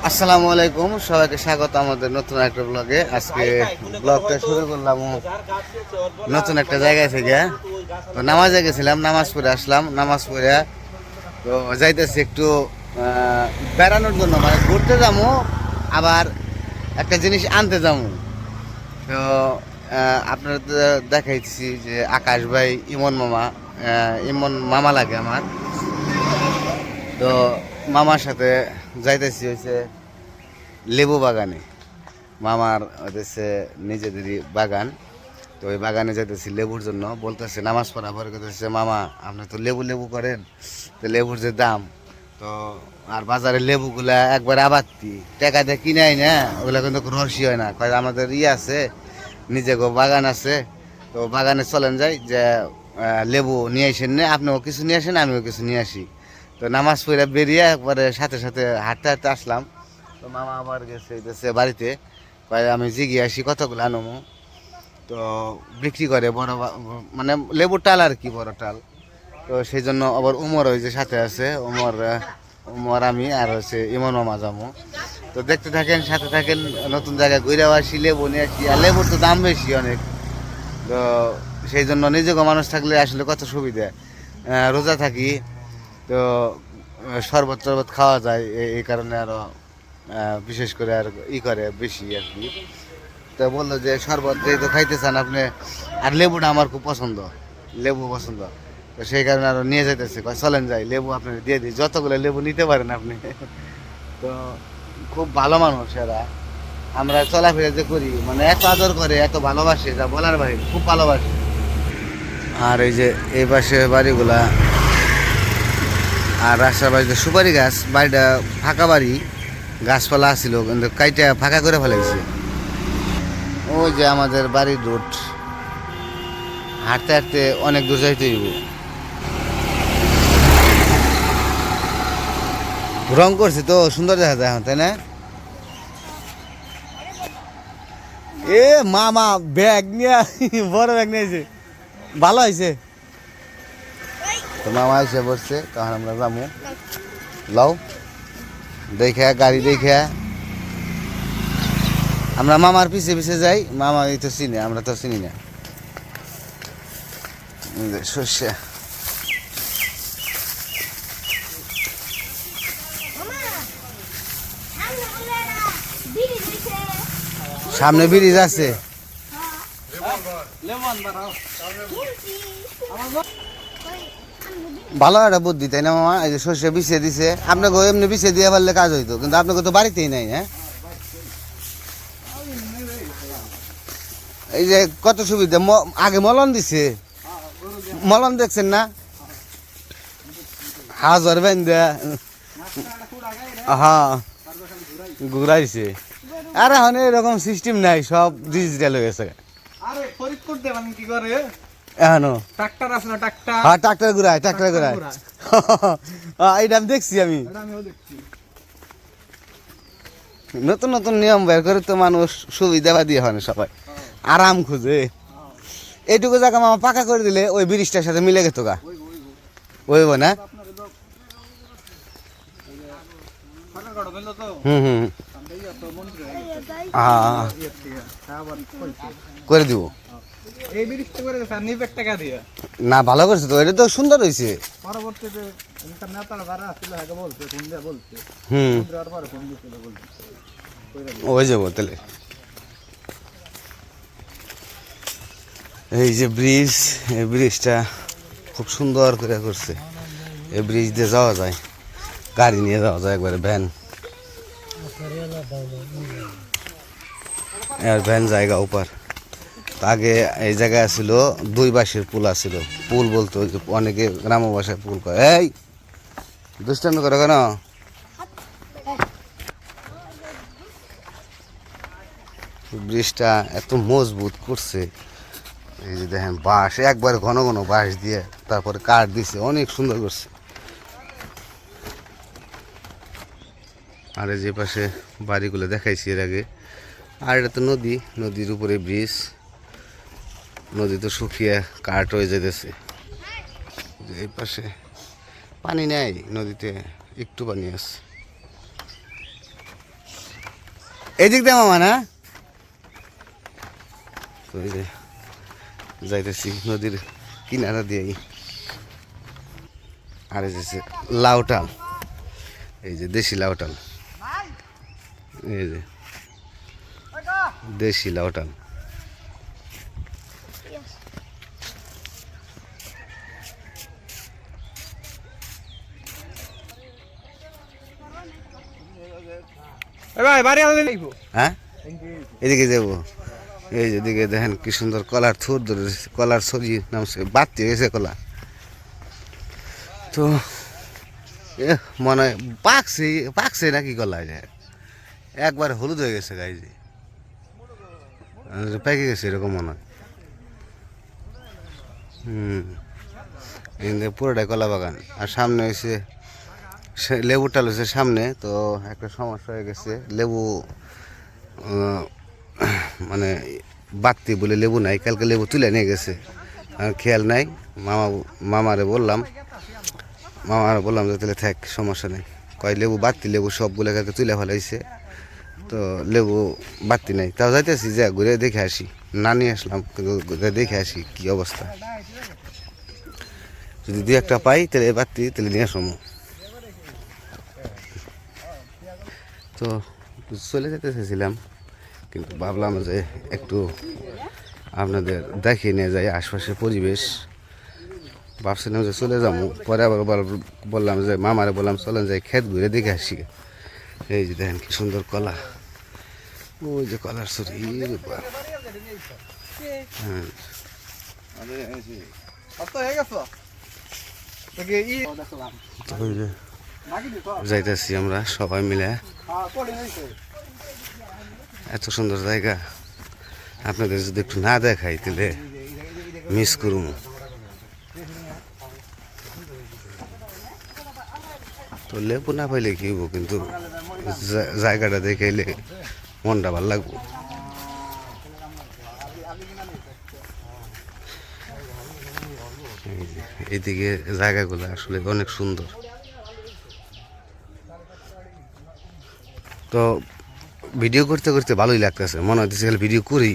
আসসালামু আলাইকুম, সবাইকে স্বাগত আমাদের নতুন একটা ব্লগে। আজকে ব্লগটা শুরু করলাম নতুন একটা জায়গায় থেকে। তো নামাজে গেছিলাম, নামাজ পড়ে আসলাম। নামাজ পড়ে তো যাইতেছি একটু বেড়ানোর জন্য, মানে ঘুরতে যাবো, আবার একটা জিনিস আনতে যাবো। তো আপনারা তো দেখাইছি যে আকাশ ভাই, ইমন মামা লাগে আমার। তো মামার সাথে যাইতেছি হয়েছে লেবু বাগানে। মামার হচ্ছে নিজেদেরই বাগান। তো ওই বাগানে যেতেছি লেবুর জন্য। বলতেছে নামাজ পড়া পরে করতেছে, মামা আপনি তো লেবু লেবু করেন, তো লেবুর যে দাম, তো আর বাজারে লেবুগুলা একবার আবাত্তি টাকা দিয়ে কিনাই না, ওগুলা কিন্তু রসই হয় না। কয় আমাদের আছে, নিজে বাগান আছে, তো বাগানে চলেন যাই যে লেবু নিয়ে আসেন না, আপনিও কিছু নিয়ে আসেন, আমিও কিছু নিয়ে আসি। তো নামাজ পড়ে বেরিয়ে একবারে সাথে সাথে হাঁটতে হাঁটতে আসলাম। তো মামা আবার গেছে বাড়িতে, কয় আমি জিগিয়ে আসি কতগুলো আনমু। তো বিক্রি করে বড় মানে লেবুর টাল আর কি, বড় টাল। তো সেই জন্য আবার উমর ওই যে সাথে আছে, উমর আমি আর হচ্ছে ইমন মামা যাবো। তো দেখতে থাকেন, সাথে থাকেন, নতুন জায়গায় ঘুরে আসি, লেবু নিয়ে আসি। আর লেবুর তো দাম বেশি অনেক। তো সেই জন্য নিজেকে মানুষ থাকলে আসলে কত সুবিধা। রোজা থাকি, তো শরবত টরবত খাওয়া যায়, এই কারণে আরো বিশেষ করে আর করে বেশি আর কি। তো বললো যে শরবত যেহেতু খাইতে চান আপনি, আর লেবুটা আমার খুব পছন্দ, লেবু পছন্দ। তো সেই কারণে আরো নিয়ে যেতেছে, চলেন যাই লেবু আপনি দিয়ে দিই, যতগুলো লেবু নিতে পারেন আপনি। তো খুব ভালো মানুষ এরা। আমরা চলাফেরা যে করি, মানে এত আদর করে, এত ভালোবাসে, যা বলার বাইরে, খুব ভালোবাসে। আর এই যে এই পাশে বাড়িগুলা, আর রাস্তার বাড়িতে সুপারি গাছ, বাড়িটা ফাঁকা বাড়ি, গাছপালা ছিল কিন্তু কাইটা ফাঁকা করে ফেলেছে। ওই যে আমাদের বাড়ির রোড, হাঁটতে হাঁটতে অনেক দূর যাইতে হইব। রং করছে তো সুন্দর দেখা যায় এখন, তাই না? এ মামা ব্যাগ নিয়ে, বড় ব্যাগ নিয়েছে, ভালো হয়েছে। তো মামা এসে বসছে, তখন আমরা যাবো। লও দেখে গাড়ি দেখে আমরা মামার পিছে পিছে যাই। মামা এই তো চিনে, আমরা তো চিনি না। সর্ষে সামনে ব্রিজ আছে। ভালো একটা বুদ্ধি, তাই না মামা? এই যে সর্ষে বিছিয়ে দিছে, আপনাকে এমনি বিছিয়ে দিয়ে পারলে কাজ হইতো, কিন্তু আপনাকে তো বাড়িতেই নাই। হ্যাঁ, এই যে কত সুবিধা, আগে মলন দিছে, মলন দেখছেন না, হাজার বেন্দা, হ্যাঁ ঘুরাইছে। আর এখন এরকম সিস্টেম নাই, সব ডিজিটাল হয়ে গেছে। এখনো ট্রাক্টর আছে না, হ্যাঁ ট্রাক্টর ঘুরায়, ট্রাক্টর ঘুরায়। এইটা আমি দেখছি, আমি নতুন নতুন নিয়ম বের করে তো মানুষ সুবিধা দিয়ে হয় না, সবাই আরাম খুঁজে। এইটুকু জায়গা মামা পাকা করে দিলে ওই ব্রিজটার সাথে মিলে গেত গা, ওইব না? হুম করে দিব না, ভালো করছে তো, এটা তো সুন্দর হয়েছে। ওই যাবো তাহলে। এই যে ব্রিজ, এই ব্রিজটা খুব সুন্দর করে করছে। এই ব্রিজ দিয়ে যাওয়া যায়, গাড়ি নিয়ে যাওয়া যায়, একবারে ভ্যান, আর ভ্যান জায়গা উপর। আগে এই জায়গায় ছিল দুই বাঁশের পুল আছিল, পুল বলতো অনেকে গ্রাম ভাষায় পুল করে। এই দুষ্টামি করে কেন? ব্রিজটা এত মজবুত করছে, এই যে দেখেন বাঁশ, একবার ঘন ঘন বাঁশ দিয়ে তারপরে কাঠ দিছে, অনেক সুন্দর করছে। আর যে পাশে বাড়িগুলো দেখাইছি এর আগে। আর এটা তো নদী, নদীর উপরে ব্রিজ, নদী তো শুকিয়ে কাঠ হয়ে যেতেছে। এই পাশে পানি নেই, নদীতে একটু পানি আছে। এদিক দিয়ে মামা না তো এই যে যাইতেছি নদীর কিনারা দিয়েই আর এই যে লাউটাল এই যে দেশি লাউটাল এই যে দেশি লাউটাল হ্যাঁ এদিকে যাবো এই যে দিকে দেখেন কি সুন্দর কলার থুর ধরে কলার ছড়িয়ে নামছে বাড়তে গেছে কলা তো মনে হয় পাকছে পাকছে নাকি কলা একবার হলুদ হয়ে গেছে গাই যে পেকে গেছে এরকম মনে হয় পুরোটাই কলা বাগান আর সামনে হয়েছে লেবুটা হয়েছে সামনে তো একটা সমস্যা হয়ে গেছে লেবু মানে বাড়তি বলে লেবু নাই কালকে লেবু তুলে নিয়ে গেছে আর খেয়াল নাই মামারে বললাম যে তাহলে থাক সমস্যা নেই কয় লেবু বাড়তি লেবু সবগুলো কালকে তুলে ফেলাইছে তো লেবু বাড়তি নাই তাও যাইতেছি যে ঘুরে দেখে আসি না নিয়ে আসলাম কিন্তু দেখে আসি কি অবস্থা যদি দু একটা পাই তাহলে বাড়তি তাহলে নিয়ে আসবো তো চলে যেতে চেয়েছিলাম কিন্তু ভাবলাম যে একটু আপনাদের দেখিয়ে নিয়ে যাই আশপাশের পরিবেশ ভাবছিলাম যে চলে যাবো পরে আবার বললাম যে মামারে বললাম চলেন যাই ক্ষেত ঘুরে দেখে আসি এই যে দেখেন কি সুন্দর কলা ওই যে কলার ছড়ি যাইতেছি আমরা সবাই মিলে এত সুন্দর জায়গা আপনাদের যদি একটু না দেখাই তাহলে মিস করুন তো লেবু না পাইলে কি হবো কিন্তু জায়গাটা দেখাইলে মনটা ভালো লাগবো এইদিকে জায়গাগুলো আসলে অনেক সুন্দর তো ভিডিও করতে করতে ভালোই লাগতেছে মনে হচ্ছে ভিডিও করি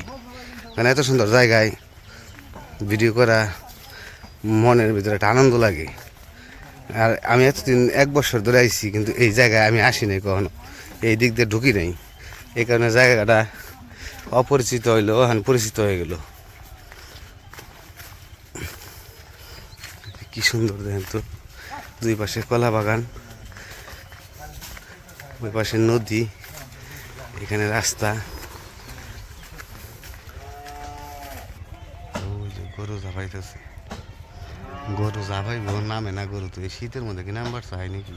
কারণ এত সুন্দর জায়গায় ভিডিও করা মনের ভিতরে একটা আনন্দ লাগে আর আমি এতদিন 1 বছর ধরে আইছি কিন্তু এই জায়গায় আমি আসি নাই কখনো এই দিক দিয়ে ঢুকি নাই এই কারণে জায়গাটা অপরিচিত হইলো এখন পরিচিত হয়ে গেল কি সুন্দর দেখেন তো দুই পাশে কলা বাগান ওই পাশে নদী এখানে রাস্তা গরু ঝাপাইতেছে গরু ঝাপাইব নামে না গরু তো এই শীতের মধ্যে কি নাম্বার চাই নাকি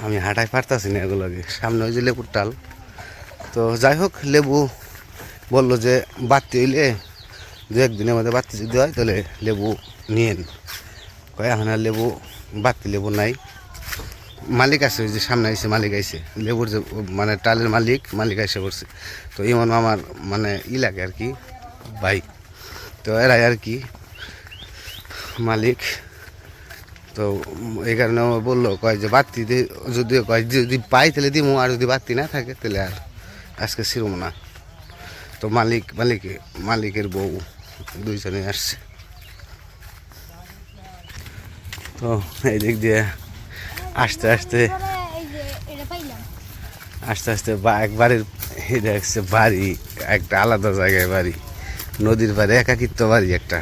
আমি হাঁটাই পারতাছি না এগুলোকে সামনে ওই যে লেবুর টাল তো যাই হোক লেবু বললো যে বাড়তি হইলে 2-1 দিনের মধ্যে বাড়তি যদি হয় তাহলে লেবু নিয়েন কয় এখন আর লেবু বাড়তি লেবু নাই মালিক আছে ওই যে সামনে এসে মালিক আইসে লেবুর যে মানে টালের মালিক এসে করছে তো এমন আমার মানে লাগে আর কি ভাই তো এরাই আর কি মালিক তো এই কারণে আমার বললো কয় যে বাড়তি যদি কয় যদি পাই তাহলে দিব আর যদি বাড়তি না থাকে তাহলে আর আজকে ছিলাম না তো মালিকের বউ দুইজনে আসছে তো এই দিক দিয়ে আস্তে আস্তে এক বাড়ির এটা হচ্ছে বাড়ি একটা আলাদা জায়গায় বাড়ি নদীর বাড়ি একাকিত্ব বাড়ি একটা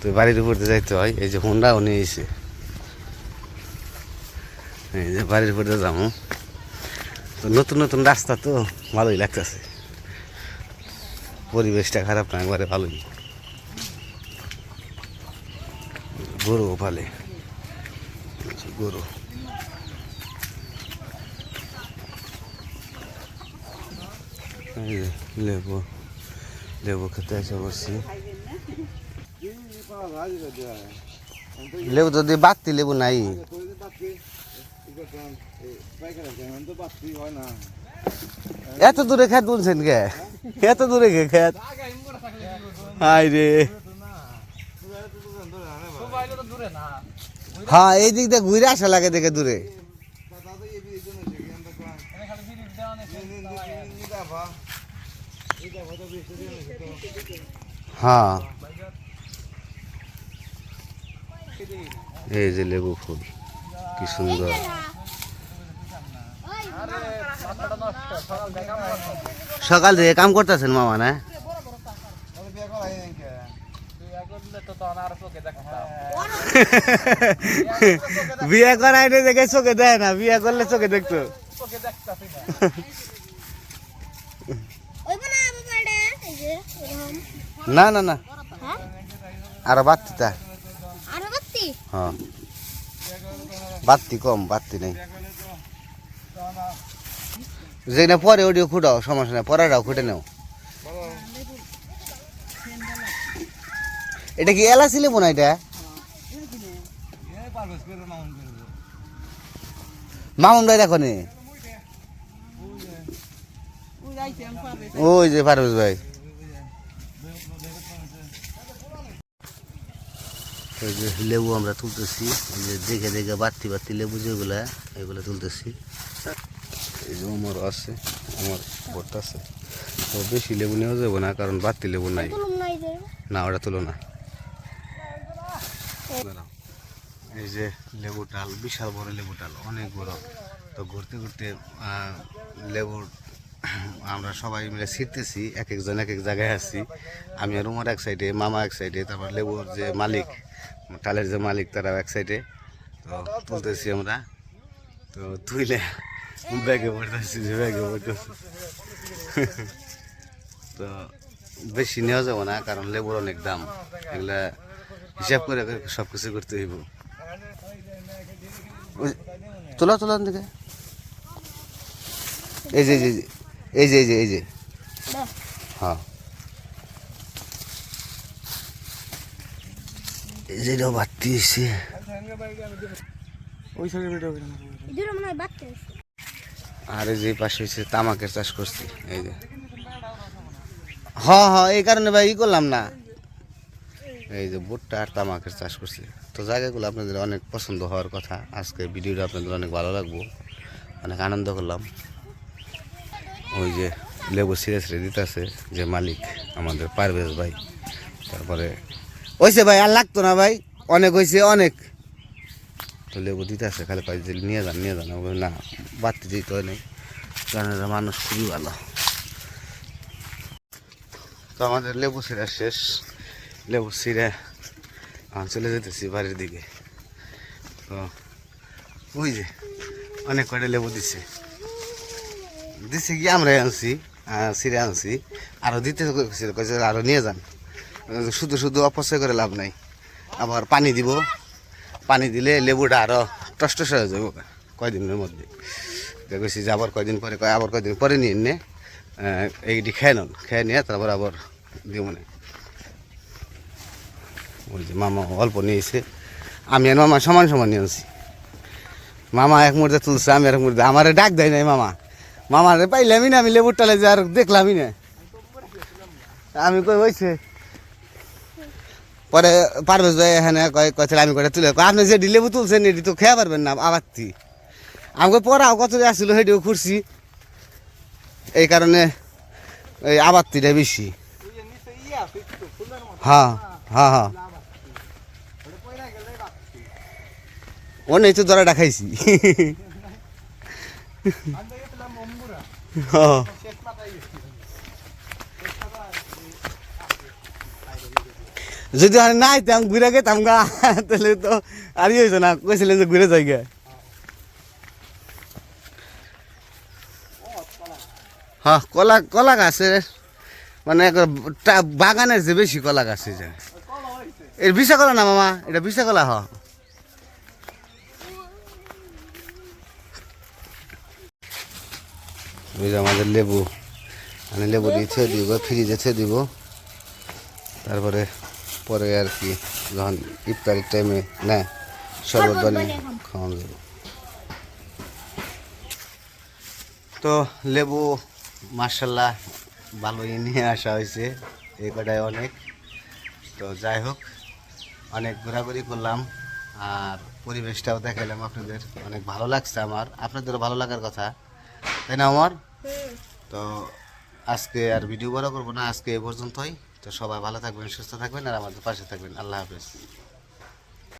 তো বাড়ির উপর দিয়ে যাইতে হয় এই যে হোন্ডাও নিয়েছে এই যে বাড়ির উপর দিয়ে যাবো তো নতুন নতুন রাস্তা তো ভালোই লাগতেছে পরিবেশটা খারাপ না একবারে ভালোই গরু পালে গরু লেবু খেতে এসে বসছি লেবু যদি বাড়তি লেবু নাই এত দূরে খেত বলছেন কে এত দূরে কে খেত হাই রে হ্যাঁ এই দিক দিয়ে ঘুরে আসা লাগে দেখে দূরে। হ্যাঁ এই যে লেবু ফুল কি সুন্দর। সকাল থেকে কাম করতেছেন মামা না? বিয়ে করাই দেখে চোখে দেয় না, বিয়ে করলে চোখে দেখতো। না না না আরো বাড়তি তা, হ্যাঁ বাড়তি কম, বাড়তি নেই। যেটা পরে ওটিও খুঁটাও, সমস্যা নেই, পরেটাও খুঁটে নেও। এটা কি এলাচি লেবু না? এটা মামুন ভাই দেখো নি, ওই যে পারভেজ ভাই। এই যে লেবু আমরা তুলতেছি, এই যে দেখে দেখে বাড়তি বাড়তি লেবু যেগুলা এগুলো তুলতেছি। এই যে আমার আছে, আমার ভর্তা আছে। তো বেশি লেবু নেওয়া যাবে না, কারণ বাড়তি লেবু নাই। না ওটা তুলো না। এই যে লেবু ডাল, বিশাল বড় লেবু ডাল, অনেক বড়। তো ঘুরতে ঘুরতে লেবুর আমরা সবাই মিলে ছিটতেছি, এক একজন এক এক জায়গায় আছি। আমি আর উমর এক সাইডে, মামা এক সাইডে, তারপর লেবুর যে মালিক, ডালের যে মালিক তারাও এক সাইডে। তো তুলতেছি আমরা, তো তুইলে ব্যাগে পড়তেছি, যে ব্যাগে পড়তেছি। তো বেশি নেওয়া যাবো না, কারণ লেবুর অনেক দাম, এগুলা হিসাব করে সব কিছু করতে হইব। তোলা তোলা দিকে, এই যে এই যে এই যে এই যে এই যে হ্যাঁ এই যে বাড়তি হয়েছে। আর এই যে পাশে হচ্ছে তামাকের চাষ করছি, এই যে। হ্যাঁ হ্যাঁ এই কারণে ভাই ই করলাম না, এই যে ভুট্টা আর তামাকের চাষ করছি। তো জায়গাগুলো আপনাদের অনেক পছন্দ হওয়ার কথা। আজকে ভিডিওটা আপনাদের অনেক ভালো লাগবো, অনেক আনন্দ করলাম। ওই যে লেবু ছিঁড়ে ছিঁড়ে দিতেছে যে মালিক আমাদের পারভেজ ভাই। তারপরে ওইসে ভাই আর লাগতো না ভাই, অনেক হয়েছে অনেক। তো লেবু দিতেছে, খালি পাই যে নিয়ে যান নিয়ে যান, না বাড়তি যেতে হয় নাই, কারণ মানুষ খুবই ভালো। তো আমাদের লেবু ছিঁড়া শেষ, লেবু ছিঁড়ে চলে যেতেছি বাড়ির দিকে। তো ওই যে অনেক কয়টা লেবু দিচ্ছে দিচ্ছে কি আমরাই আনছি, ছিঁড়ে আনছি, আরও দিতে আরও নিয়ে যান, শুধু শুধু অপচয় করে লাভ নাই। আবার পানি দিব, পানি দিলে লেবুটা আরও টসটস হয়ে যাবো কয়দিনের মধ্যে। কইছি যে আবার কয়দিন পরে, আবার কয়দিন পরে নিয়ে নে এইটি খেয়ে নেন, খেয়ে নিয়ে তারপর আবার দিব না। ওই যে মামা অল্প নিয়েছে, আমি আর মামা সমান সমান নিয়ে আনছি। মামা এক মুহূর্তে তুলছে, আমি এক মুহূর্তে, আমারে ডাক দেয় নাই মামা, মামারে পাইলামই না, আমি লেবুর টালে যে আর দেখলামই না। আমি কই হয়েছে পরে পারভেজ ভাই এখানে কয় আমি কয়টা তুলে, আপনি যে লেবু তুলছেন এটি তো খেয়ে পারবেন না আবারতি। আমাকে পড়াও কত আসছিল সেটিও খুঁড়ছি, এই কারণে এই আবারতিটা বেশি। হ্যাঁ হ্যাঁ হ্যাঁ ও নেই তো ধরাটা খাইছি। যদি না আইতাম ঘুরে গেতাম গা, তাহলে তো আর হয়েছে না, কইছিলেন যে ঘুরে যাই গা। হ্যাঁ কলা, কলা গাছের মানে বাগানের যে বেশি কলা গাছ, যে এর বিশা কলা না মামা, এটা বিশা কলা। হ ওই যে আমাদের লেবু, মানে লেবু দিয়ে ছেড়ে দিব, ফ্রিজে ছেড়ে দিব, তারপরে পরে আর কি যখন ইফতারির টাইমে নেয় শরবত বানিয়ে খাওয়ানো যাবে। তো লেবু মার্শাল্লাহ ভালোই নিয়ে আসা হয়েছে, এই কটায় অনেক। তো যাই হোক, অনেক ঘোরাঘুরি করলাম আর পরিবেশটাও দেখাইলাম আপনাদের, অনেক ভালো লাগছে আমার, আপনাদেরও ভালো লাগার কথা, তাই না আমার? তো আজকে আর ভিডিও বড় করবো না, আজকে এ পর্যন্তই। তো সবাই ভালো থাকবেন, সুস্থ থাকবেন আর আমাদের পাশে থাকবেন। আল্লাহ হাফেজ।